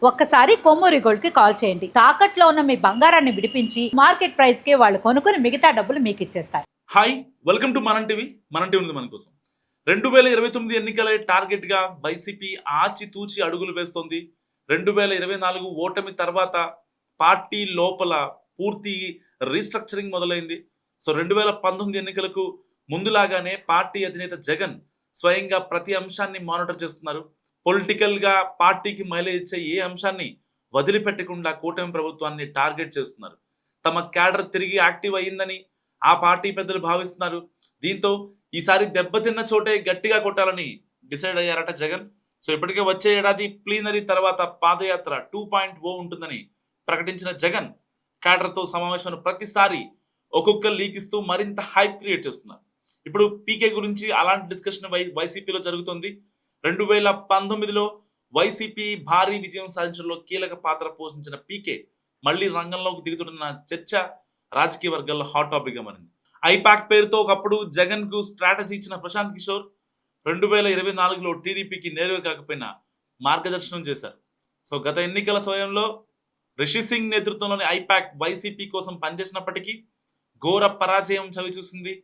ఒక్కసారి కొమ్మూరి గోల్డ్ కి కాల్ చేయండి. తాకట్లో ఉన్న మీ బంగారాన్ని విడిపించి మార్కెట్ ప్రైస్ కి వాళ్ళు కొనుక్కుని మిగతా డబ్బులు మీకు ఇచ్చేస్తారు. హాయ్, వెల్కమ్ టు మనం టీవీ. మనం టీవీ ఉంది మన కోసం. 2029 ఎన్నికలే టార్గెట్ గా వైసీపీ ఆచితూచి అడుగులు వేస్తోంది. 2024 ఓటమి తర్వాత పార్టీ లోపల పూర్తి రీస్ట్రక్చరింగ్ మొదలైంది. సో 2019 ఎన్నికలకు ముందులాగానే పార్టీ అధినేత జగన్ స్వయంగా ప్రతి అంశాన్ని మానిటర్ చేస్తున్నారు. పొలిటికల్ గా పార్టీకి మైలేజ్ ఇచ్చే ఏ అంశాన్ని వదిలిపెట్టకుండా కూటమి ప్రభుత్వాన్ని టార్గెట్ చేస్తున్నారు. తమ క్యాడర్ తిరిగి యాక్టివ్ అయ్యిందని ఆ పార్టీ పెద్దలు భావిస్తున్నారు. దీంతో ఈసారి దెబ్బతిన్న చోటే గట్టిగా కొట్టాలని డిసైడ్ అయ్యారట జగన్. సో ఇప్పటికే వచ్చే ఏడాది ప్లీనరీ తర్వాత పాదయాత్ర 2.0 ఉంటుందని ప్రకటించిన జగన్ క్యాడర్తో సమావేశమైన ప్రతిసారి ఒక్కొక్క లీక్ ఇస్తూ మరింత హైప్ క్రియేట్ చేస్తున్నారు. ఇప్పుడు పీకే గురించి అలాంటి డిస్కషన్ వైసీపీలో జరుగుతుంది. 2019లో వైసీపీ భారీ విజయం సాధించడంలో కీలక పాత్ర పోషించిన పీకే మళ్లీ రంగంలోకి దిగుతున్న చర్చ రాజకీయ వర్గాల్లో హాట్ టాపిక్ గా మారింది. ఐపాక్ పేరుతో ఒకప్పుడు జగన్ కు స్ట్రాటజీ ఇచ్చిన ప్రశాంత్ కిషోర్ 2024లో టీడీపీకి నేరుగా కాకపోయినా మార్గదర్శనం చేశారు. సో గత ఎన్నికల సమయంలో రిషి సింగ్ నేతృత్వంలోని ఐపాక్ వైసీపీ కోసం పనిచేసినప్పటికీ ఘోర పరాజయం చవిచూసింది.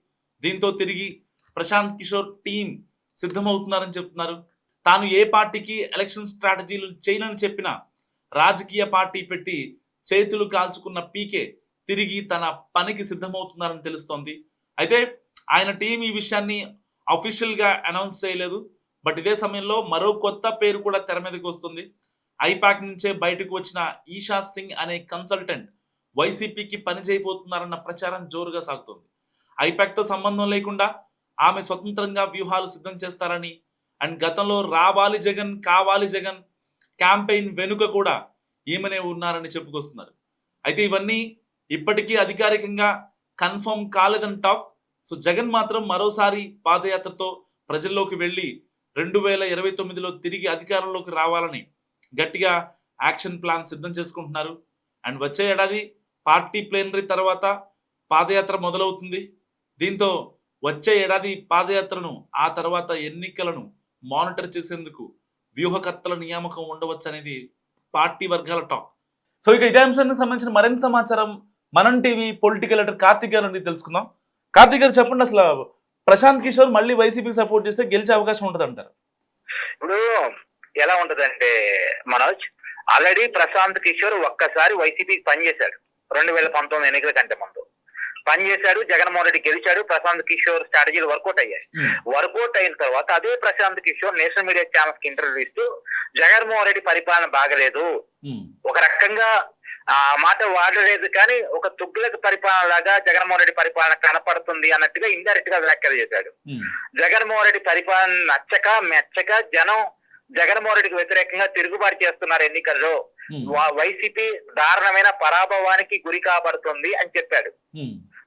దీంతో తిరిగి ప్రశాంత్ కిషోర్ టీం సిద్ధమవుతున్నారని చెప్తున్నారు. తాను ఏ పార్టీకి ఎలక్షన్ స్ట్రాటజీలు చేయనని చెప్పినా రాజకీయ పార్టీ పెట్టి చేతులు కాల్చుకున్న పీకే తిరిగి తన పనికి సిద్ధమవుతున్నారని తెలుస్తోంది. అయితే ఆయన టీం ఈ విషయాన్ని అఫీషియల్ గా అనౌన్స్ చేయలేదు. బట్ ఇదే సమయంలో మరో కొత్త పేరు కూడా తెర మీదకి వస్తుంది. ఐపాక్ నుంచే బయటకు వచ్చిన ఈషా సింగ్ అనే కన్సల్టెంట్ వైసీపీకి పని చేయబోతున్నారన్న ప్రచారం జోరుగా సాగుతోంది. ఐపాక్ తో సంబంధం లేకుండా ఆమె స్వతంత్రంగా వ్యూహాలు సిద్ధం చేస్తారని అండ్ గతంలో రావాలి జగన్ కావాలి జగన్ క్యాంపెయిన్ వెనుక కూడా ఈమెనే ఉన్నారని చెప్పుకొస్తున్నారు. అయితే ఇవన్నీ ఇప్పటికీ అధికారికంగా కన్ఫర్మ్ కాలేదని టాక్. సో జగన్ మాత్రం మరోసారి పాదయాత్రతో ప్రజల్లోకి వెళ్ళి 2029లో తిరిగి అధికారంలోకి రావాలని గట్టిగా యాక్షన్ ప్లాన్ సిద్ధం చేసుకుంటున్నారు. అండ్ వచ్చే ఏడాది పార్టీ ప్లేనరీ తర్వాత పాదయాత్ర మొదలవుతుంది. దీంతో వచ్చే ఏడాది పాదయాత్రను ఆ తర్వాత ఎన్నికలను మానిటర్ చేసేందుకు వ్యూహకర్తల నియామకం ఉండవచ్చు అనేది పార్టీ వర్గాల టాక్. సో ఇక ఇదే అంశానికి సంబంధించిన మరింత సమాచారం మనం టీవీ పొలిటికల్ ఎడిటర్ కార్తిక్ గారు నుండి తెలుసుకుందాం. కార్తిక్ గారు చెప్పండి, అసలు ప్రశాంత్ కిషోర్ మళ్ళీ వైసీపీకి సపోర్ట్ చేస్తే గెలిచే అవకాశం ఉంటుంది అంటారు? ఇప్పుడు ఎలా ఉంటదంటే మనోజ్, ఆల్రెడీ ప్రశాంత్ కిషోర్ ఒక్కసారి వైసీపీకి పనిచేశాడు. 2019 ఎన్నికల కంటే ముందు పనిచేశాడు. జగన్మోహన్ రెడ్డి గెలిచాడు. ప్రశాంత్ కిషోర్ స్ట్రాటజీలు వర్కౌట్ అయ్యాయి. వర్కౌట్ అయిన తర్వాత అదే Prashant Kishor national media channels కి ఇంటర్వ్యూ ఇస్తూ జగన్మోహన్ రెడ్డి పరిపాలన బాగలేదు, ఒక రకంగా ఆ మాట వాడలేదు కానీ ఒక తుగ్లక్ పరిపాలన లాగా జగన్మోహన్ రెడ్డి పరిపాలన కనపడుతుంది అన్నట్టుగా ఇండైరెక్ట్ గా వ్యాఖ్యలు చేశాడు. జగన్మోహన్ రెడ్డి పరిపాలన నచ్చక మెచ్చక జనం జగన్మోహన్ రెడ్డికి వ్యతిరేకంగా తిరుగుబాటు చేస్తున్నారు. ఎన్నికల్లో వైసీపీ దారుణమైన పరాభవానికి గురి కాబడుతుంది అని చెప్పాడు.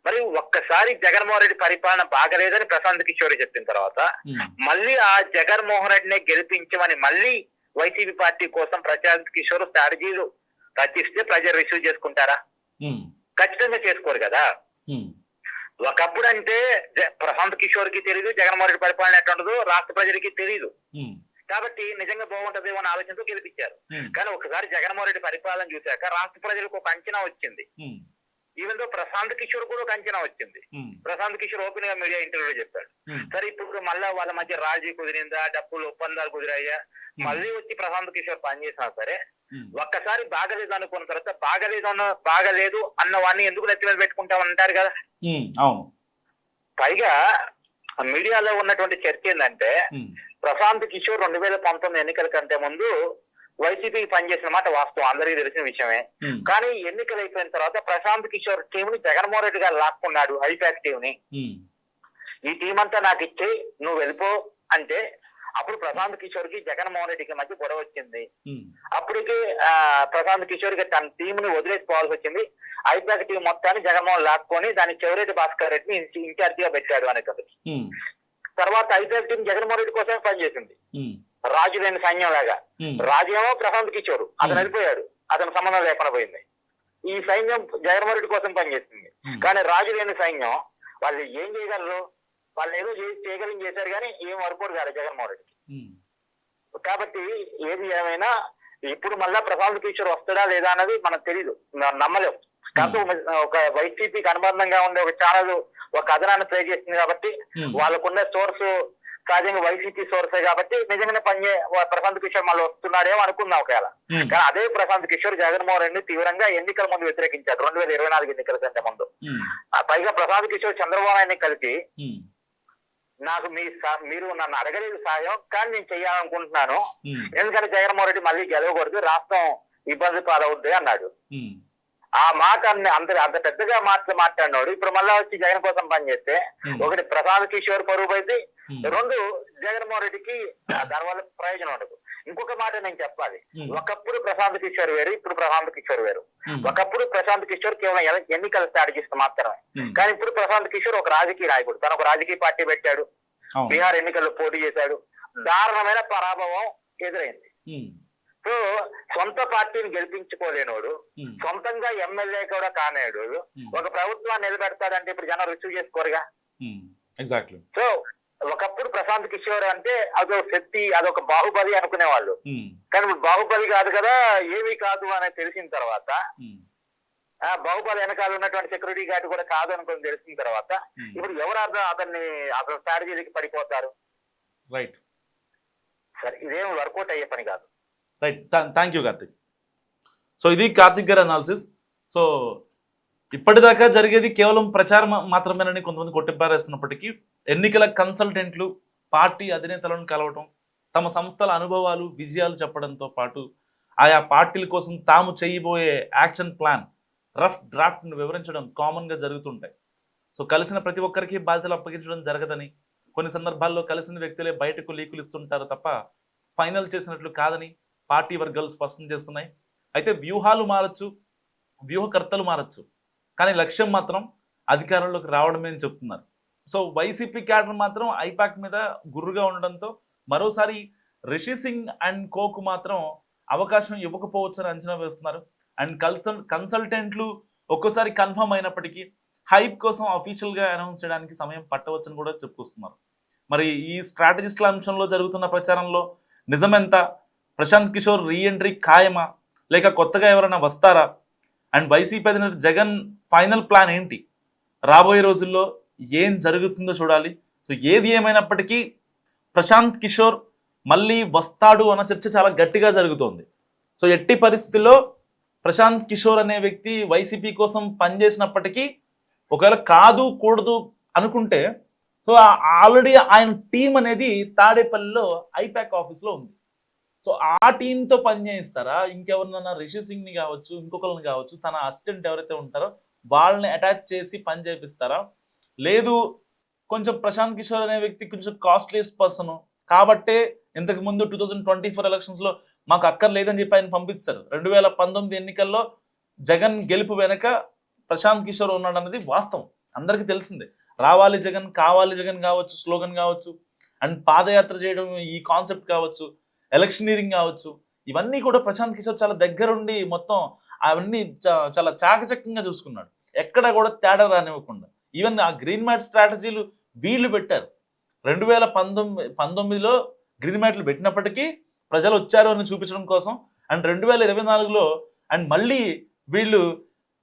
మరి ఒక్కసారి జగన్మోహన్ రెడ్డి పరిపాలన బాగలేదని ప్రశాంత్ కిషోర్ చెప్పిన తర్వాత మళ్ళీ ఆ జగన్మోహన్ రెడ్డిని గెలిపించమని మళ్ళీ వైసీపీ పార్టీ కోసం ప్రశాంత్ కిషోర్ స్ట్రాటజీలు రచిస్తే ప్రజలు రిసీవ్ చేసుకుంటారా? ఖచ్చితంగా చేసుకోరు కదా. ఒకప్పుడు అంటే ప్రశాంత్ కిషోర్ కి తెలియదు జగన్మోహన్ రెడ్డి పరిపాలన ఎట్లా ఉండదు రాష్ట్ర ప్రజలకి తెలియదు కాబట్టి నిజంగా బాగుంటదేమో అనే ఆలోచనతో గెలిపించారు. కానీ ఒకసారి జగన్మోహన్ రెడ్డి పరిపాలన చూశాక రాష్ట్ర ప్రజలకు ఒక అంచనా వచ్చింది. ఈవెన్ దో ప్రశాంత్ కిషోర్ కూడా ఒక అంచనా వచ్చింది. ప్రశాంత్ కిషోర్ ఓపెన్ గా మీడియా ఇంటర్వ్యూలో చెప్పాడు, సరే ఇప్పుడు మళ్ళా వాళ్ళ మధ్య రాజీ కుదిరిందా, డబ్బులు ఒప్పందాలు కుదిరాయా, మళ్ళీ వచ్చి ప్రశాంత్ కిషోర్ పనిచేసినా సరే ఒక్కసారి బాగలేదు అనుకున్న తర్వాత బాగలేదు అన్న వాడిని ఎందుకు నెత్తి మీద పెట్టుకుంటామంటారు కదా. పైగా మీడియాలో ఉన్నటువంటి చర్చ ఏంటంటే ప్రశాంత్ కిషోర్ 2019 ఎన్నికల కంటే ముందు వైసీపీకి పనిచేసిన మాట వాస్తవం, అందరికీ తెలిసిన విషయమే. కానీ ఎన్నికలు అయిపోయిన తర్వాత ప్రశాంత్ కిషోర్ టీం ని జగన్మోహన్ రెడ్డి గారు లాక్కున్నాడు. ఐపాక్ టీం ని ఈ టీం అంతా నాకు ఇచ్చి నువ్వు వెళ్ళిపో అంటే అప్పుడు ప్రశాంత్ కిషోర్ కి జగన్మోహన్ రెడ్డికి మధ్య గొడవ వచ్చింది. అప్పటికి ప్రశాంత్ కిషోర్ కి తన టీం ని వదిలేసుకోవాల్సి వచ్చింది. ఐపాక్ టీం మొత్తాన్ని జగన్మోహన్ లాక్కొని దాని చెవిరెడ్డి భాస్కర్ రెడ్డిని ఇన్ఛార్జిగా పెట్టాడు అనేది. తర్వాత ఐపాక్ టీం జగన్మోహన్ రెడ్డి కోసమే పనిచేసింది, రాజు లేని సైన్యం లాగా. రాజు ఏమో ప్రశాంత్ కిషోర్, అతను వెళ్ళిపోయాడు, అతను సంబంధం లేకుండా పోయింది. ఈ సైన్యం జగన్మోహన్ రెడ్డి కోసం పనిచేస్తుంది. కానీ రాజు లేని సైన్యం వాళ్ళు ఏం చేయగలరు? వాళ్ళు ఏదో చేయగలిగి చేశారు కానీ ఏం వర్కౌట్ కాదు జగన్మోహన్ రెడ్డికి. కాబట్టి ఏది ఏమైనా ఇప్పుడు మళ్ళా ప్రశాంత్ కిషోర్ వస్తాడా లేదా అన్నది మనకు తెలీదు, నమ్మలేము. కాకపోతే ఒక వైసీపీకి అనుబంధంగా ఉండే ఒక ఛానల్ ఒక కథనాన్ని ప్లే చేస్తుంది కాబట్టి వాళ్ళకున్న సోర్స్ సహజంగా వైసీపీ సోర్సే కాబట్టి నిజంగానే ప్రశాంత్ కిషోర్ మళ్ళీ వస్తున్నాడేమో అనుకున్నాం ఒకవేళ. కానీ అదే ప్రశాంత్ కిషోర్ జగన్మోహన్ రెడ్డి తీవ్రంగా ఎన్నికల ముందు వ్యతిరేకించాడు, 2024 ఎన్నికల కంటే ముందు. పైగా ప్రశాంత్ కిషోర్ చంద్రబాబు నాయుడిని కలిసి నాకు మీరు నన్ను అడగలేదు సాయం, కానీ నేను చెయ్యాలనుకుంటున్నాను, ఎందుకంటే జగన్మోహన్ రెడ్డి మళ్ళీ గెలవకూడదు, రాష్ట్రం ఇబ్బంది పాలవుద్ది అన్నాడు. ఆ మాట అంత పెద్దగా మాట్లాడినాడు. ఇప్పుడు మళ్ళా వచ్చి జగన్ కోసం పనిచేస్తే ఒకటి ప్రశాంత్ కిషోర్ పరువు అయితే, రెండు జగన్మోహన్ రెడ్డికి దానివల్ల ప్రయోజనం ఉండదు. ఇంకొక మాట నేను చెప్పాలి, ఒకప్పుడు ప్రశాంత్ కిషోర్ వేరు, ఇప్పుడు ప్రశాంత్ కిషోర్ వేరు. ఒకప్పుడు ప్రశాంత్ కిషోర్ కేవలం ఎన్నికల స్ట్రాటజిస్ట్ మాత్రమే, కానీ ఇప్పుడు ప్రశాంత్ కిషోర్ ఒక రాజకీయ నాయకుడు. తను ఒక రాజకీయ పార్టీ పెట్టాడు, బీహార్ ఎన్నికల్లో పోటీ చేశాడు, దారుణమైన పరాభవం ఎదురైంది. సో సొంత పార్టీని గెలిపించుకోలేనోడు, సొంతంగా ఎమ్మెల్యే కూడా కానేడు ఒక ప్రభుత్వాన్ని నిలబెడతాడంటే ఇప్పుడు జనం రిసీవ్ చేసుకోరుగా. ఎగ్జాక్ట్లీ. సో ఒకప్పుడు ప్రశాంత్ కిషోర్ అంటే అదొక శక్తి, అదొక బాహుబలి అనుకునేవాళ్ళు, కానీ ఇప్పుడు బాహుబలి కాదు కదా, ఏమీ కాదు అనేది తెలిసిన తర్వాత, బాహుబలి వెనకాల ఉన్నటువంటి సెక్యూరిటీ గార్డ్ కూడా కాదు అనుకుని తెలిసిన తర్వాత ఇప్పుడు ఎవరు అతన్ని స్ట్రాటజీలకి పడిపోతారు? రైట్. సరే, ఇదేం వర్కౌట్ అయ్యే పని కాదు. Right, thank you Karthik. So ఇది కార్తిక్ గారి అనాలిసిస్. సో ఇప్పటిదాకా జరిగేది కేవలం ప్రచారం మాత్రమేనని కొంతమంది కొట్టిపారేస్తున్నప్పటికీ ఎన్నికల కన్సల్టెంట్లు పార్టీ అధినేతలను కలవటం, తమ సంస్థల అనుభవాలు విజయాలు చెప్పడంతో పాటు ఆయా పార్టీల కోసం తాము చేయబోయే యాక్షన్ ప్లాన్ రఫ్ డ్రాఫ్ట్ను వివరించడం కామన్గా జరుగుతుంటాయి. సో కలిసిన ప్రతి ఒక్కరికి బాధ్యతలు అప్పగించడం జరగదని, కొన్ని సందర్భాల్లో కలిసిన వ్యక్తులే బయటకు లీకులు ఇస్తుంటారు తప్ప ఫైనల్ చేసినట్లు కాదని పార్టీ వర్గాలు స్పష్టం చేస్తున్నాయి. అయితే వ్యూహాలు మారచ్చు, వ్యూహకర్తలు మారచ్చు, కానీ లక్ష్యం మాత్రం అధికారంలోకి రావడమే అని చెప్తున్నారు. సో వైసీపీ క్యాడర్ మాత్రం ఐపాక్ మీద గుర్రుగా ఉండడంతో మరోసారి రిషి సింగ్ అండ్ కోకు మాత్రం అవకాశం ఇవ్వకపోవచ్చని అంచనా వేస్తున్నారు. అండ్ కన్సల్టెంట్లు ఒక్కోసారి కన్ఫర్మ్ అయినప్పటికీ హైప్ కోసం అఫీషియల్గా అనౌన్స్ చేయడానికి సమయం పట్టవచ్చని కూడా చెప్పుకొస్తున్నారు. మరి ఈ స్ట్రాటజిస్టుల అంశంలో జరుగుతున్న ప్రచారంలో నిజమెంత? ప్రశాంత్ కిషోర్ రీఎంట్రీ ఖాయమా, లేక కొత్తగా ఎవరైనా వస్తారా? అండ్ వైసీపీ అధినేత జగన్ ఫైనల్ ప్లాన్ ఏంటి? రాబోయే రోజుల్లో ఏం జరుగుతుందో చూడాలి. సో ఏది ఏమైనప్పటికీ ప్రశాంత్ కిషోర్ మళ్ళీ వస్తాడు అన్న చర్చ చాలా గట్టిగా జరుగుతోంది. సో ఎట్టి పరిస్థితుల్లో ప్రశాంత్ కిషోర్ అనే వ్యక్తి వైసీపీ కోసం పనిచేసినప్పటికీ ఒకవేళ కాదు కూడదు అనుకుంటే, సో ఆల్రెడీ ఆయన టీం అనేది తాడేపల్లిలో ఐపాక్ ఆఫీస్లో ఉంది. సో ఆ టీంతో పని చేయిస్తారా, ఇంకెవరినైనా రిషి సింగ్ని కావచ్చు, ఇంకొకరిని కావచ్చు, తన అసిస్టెంట్ ఎవరైతే ఉంటారో వాళ్ళని అటాచ్ చేసి పని చేపిస్తారా? లేదు కొంచెం ప్రశాంత్ కిషోర్ అనే వ్యక్తి కొంచెం కాస్ట్లీయస్ పర్సన్ కాబట్టే ఇంతకుముందు 2024 ఎలక్షన్స్లో మాకు అక్కర్లేదని చెప్పి ఆయన పంపిస్తారు. 2019 ఎన్నికల్లో జగన్ గెలుపు వెనక ప్రశాంత్ కిషోర్ ఉన్నాడు అన్నది వాస్తవం, అందరికీ తెలిసిందే. రావాలి జగన్, కావాలి జగన్ కావచ్చు, స్లోగన్ కావచ్చు, అండ్ పాదయాత్ర చేయడం ఈ కాన్సెప్ట్ కావచ్చు, ఎలక్షనీరింగ్ కావచ్చు, ఇవన్నీ కూడా ప్రశాంత్ కిషోర్ చాలా దగ్గరుండి మొత్తం అవన్నీ చాలా చాకచక్యంగా చూసుకున్నాడు, ఎక్కడ కూడా తేడా రానివ్వకుండా. ఈవెన్ ఆ గ్రీన్ మ్యాట్ స్ట్రాటజీలు వీళ్ళు పెట్టారు. 2019లో గ్రీన్ మ్యాట్లు పెట్టినప్పటికీ ప్రజలు వచ్చారు అని చూపించడం కోసం, అండ్ 2024లో అండ్ మళ్ళీ వీళ్ళు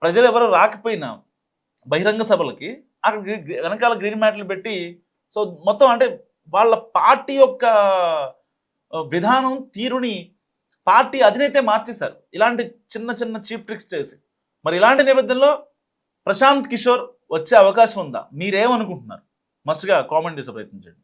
ప్రజలు ఎవరు రాకపోయినా బహిరంగ సభలకి అక్కడ వెనకాల గ్రీన్ మ్యాట్లు పెట్టి, సో మొత్తం అంటే వాళ్ళ పార్టీ యొక్క విధానం తీరుని పార్టీ అధినేతే మార్చేశారు ఇలాంటి చిన్న చిన్న చీప్ ట్రిక్స్ చేసి. మరి ఇలాంటి నేపథ్యంలో ప్రశాంత్ కిషోర్ వచ్చే అవకాశం ఉందా? మీరేమనుకుంటున్నారు? మస్ట్గా కామెంట్ చేసే ప్రయత్నించండి.